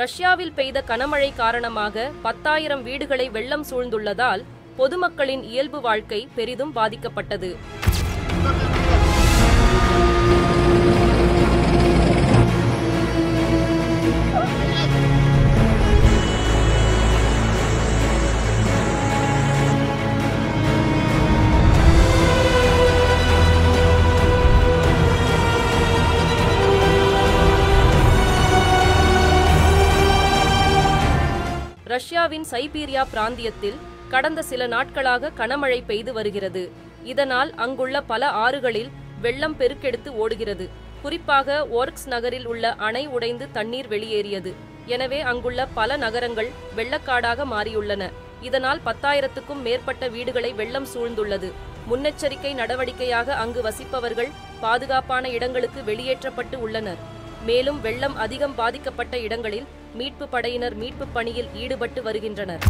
ரஷ்யாவில் பெய்த கனமழை காரணமாக 10,000 வீடுகளை வெள்ளம் சூழ்ந்துள்ளதால் பொதுமக்களின் இயல்பு வாழ்க்கை பெரிதும் பாதிக்கப்பட்டது. ரஷ்யாவின் சைபீரியா பிராந்தியத்தில் கடந்த சில நாட்களாக கனமழை பெய்து வருகிறது. இதனால் அங்குள்ள பல ஆறுகளில் வெள்ளம் பெருக்கெடுத்து ஓடுகிறது. குறிப்பாக ஓர்க்ஸ் நகரில் உள்ள அணை உடைந்து தண்ணீர் வெளியேறியது. எனவே அங்குள்ள பல நகரங்கள் வெள்ளக்காடாக மாறியுள்ளன. இதனால் 10,000க்கும் மேற்பட்ட வீடுகளை வெள்ளம் சூழ்ந்துள்ளது. முன்னெச்சரிக்கை நடவடிக்கையாக அங்கு வசிப்பவர்கள் பாதுகாப்பான இடங்களுக்கு வெளியேற்றப்பட்டு உள்ளனர். மேலும் வெள்ளம் அதிகம் பாதிக்கப்பட்ட இடங்களில் மீட்பு படையினர் மீட்பு பணியில் ஈடுபட்டு வருகின்றனர்.